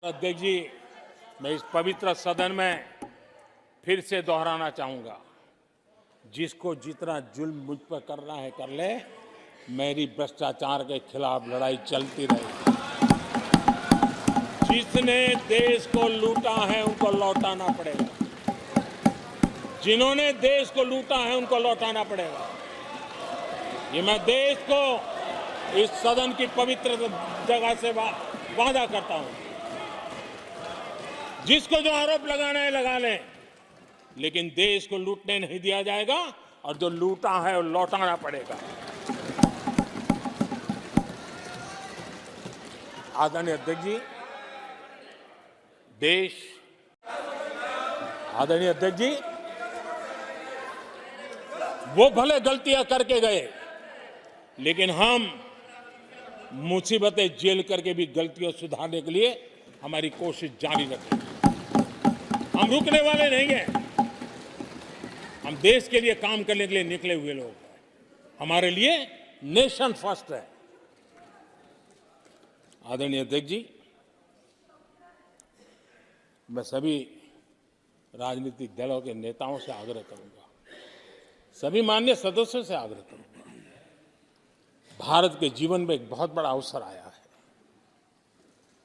अध्यक्ष जी, मैं इस पवित्र सदन में फिर से दोहराना चाहूंगा, जिसको जितना जुल्म मुझ पर करना है कर ले, मेरी भ्रष्टाचार के खिलाफ लड़ाई चलती रहेगी। जिसने देश को लूटा है उनको लौटाना पड़ेगा, जिन्होंने देश को लूटा है उनको लौटाना पड़ेगा। ये मैं देश को इस सदन की पवित्र जगह से वादा करता हूं। जिसको जो आरोप लगाना है लगा लें, लेकिन देश को लूटने नहीं दिया जाएगा और जो लूटा है वो लौटाना पड़ेगा। आदरणीय अध्यक्ष जी, आदरणीय अध्यक्ष जी, वो भले गलतियां करके गए, लेकिन हम मुसीबतें झेल करके भी गलतियों सुधारने के लिए हमारी कोशिश जारी रखेंगे। हम रुकने वाले नहीं हैं। हम देश के लिए काम करने के लिए निकले हुए लोग हैं। हमारे लिए नेशन फर्स्ट है। आदरणीय अध्यक्ष जी, मैं सभी राजनीतिक दलों के नेताओं से आग्रह करूंगा, सभी माननीय सदस्यों से आग्रह करूंगा, भारत के जीवन में एक बहुत बड़ा अवसर आया है।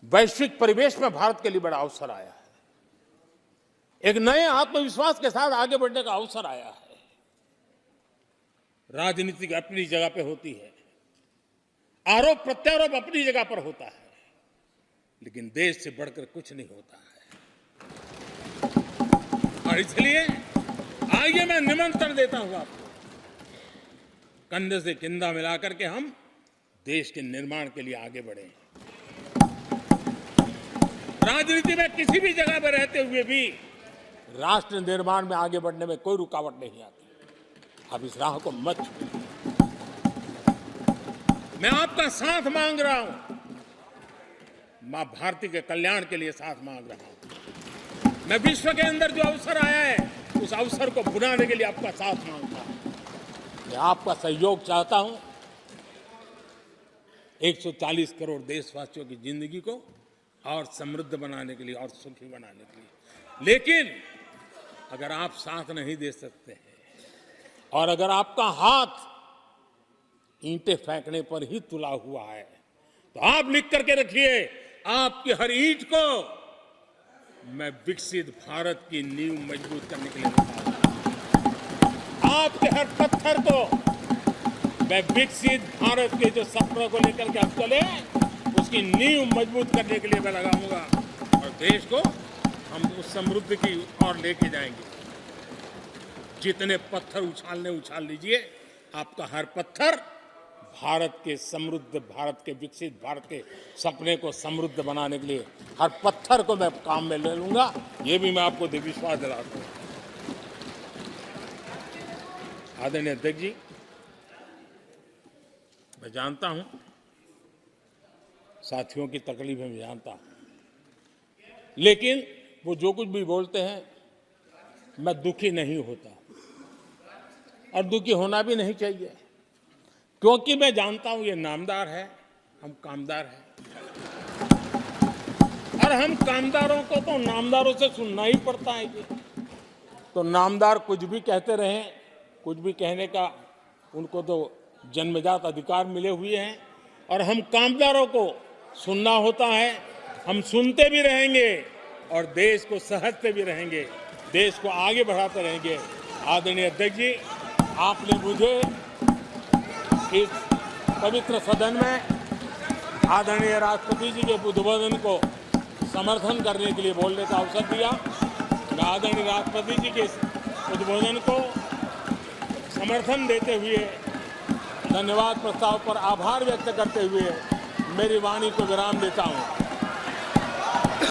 वैश्विक परिवेश में भारत के लिए बड़ा अवसर आया है। एक नए आत्मविश्वास के साथ आगे बढ़ने का अवसर आया है। राजनीति अपनी जगह पे होती है, आरोप प्रत्यारोप अपनी जगह पर होता है, लेकिन देश से बढ़कर कुछ नहीं होता है। और इसलिए आइए मैं निमंत्रण देता हूं आपको, कंधे से कंधा मिलाकर के हम देश के निर्माण के लिए आगे बढ़े। राजनीति में किसी भी जगह पर रहते हुए भी राष्ट्र निर्माण में आगे बढ़ने में कोई रुकावट नहीं आती। आप इस राह को मत छोड़िए। मैं आपका साथ मांग रहा हूं, मां भारती के कल्याण के लिए साथ मांग रहा हूं। मैं विश्व के अंदर जो अवसर आया है उस अवसर को बुलाने के लिए आपका साथ मांगता हूं। मैं आपका सहयोग चाहता हूं 140 करोड़ देशवासियों की जिंदगी को और समृद्ध बनाने के लिए और सुखी बनाने के लिए। लेकिन अगर आप साथ नहीं दे सकते हैं और अगर आपका हाथ ईंटें फेंकने पर ही तुला हुआ है, तो आप लिख करके रखिए, आपकी हर ईंट को मैं विकसित भारत की नींव मजबूत करने के लिए लगाऊंगा। आपके हर पत्थर को मैं विकसित भारत के जो सपनों को लेकर के आप चले, उसकी नींव मजबूत करने के लिए मैं लगाऊंगा और देश को हम उस समृद्धि की ओर लेके जाएंगे। जितने पत्थर उछालने उछाल लीजिए, आपका हर पत्थर भारत के समृद्ध, भारत के विकसित भारत के सपने को समृद्ध बनाने के लिए हर पत्थर को मैं काम में ले लूंगा। ये भी मैं आपको विश्वास दिलाता हूं। आदरणीय अध्यक्ष जी, मैं जानता हूं साथियों की तकलीफें मैं जानता हूं, लेकिन वो जो कुछ भी बोलते हैं मैं दुखी नहीं होता और दुखी होना भी नहीं चाहिए, क्योंकि मैं जानता हूं ये नामदार है, हम कामदार हैं और हम कामदारों को तो नामदारों से सुनना ही पड़ता है। जी तो नामदार कुछ भी कहते रहें, कुछ भी कहने का उनको तो जन्मजात अधिकार मिले हुए हैं और हम कामदारों को सुनना होता है। हम सुनते भी रहेंगे और देश को सहजते भी रहेंगे, देश को आगे बढ़ाते रहेंगे। आदरणीय अध्यक्ष जी, आपने मुझे इस पवित्र सदन में आदरणीय राष्ट्रपति जी के उद्बोधन को समर्थन करने के लिए बोलने का अवसर दिया। मैं आदरणीय राष्ट्रपति जी के उद्बोधन को समर्थन देते हुए, धन्यवाद प्रस्ताव पर आभार व्यक्त करते हुए मेरी वाणी को विराम देता हूं।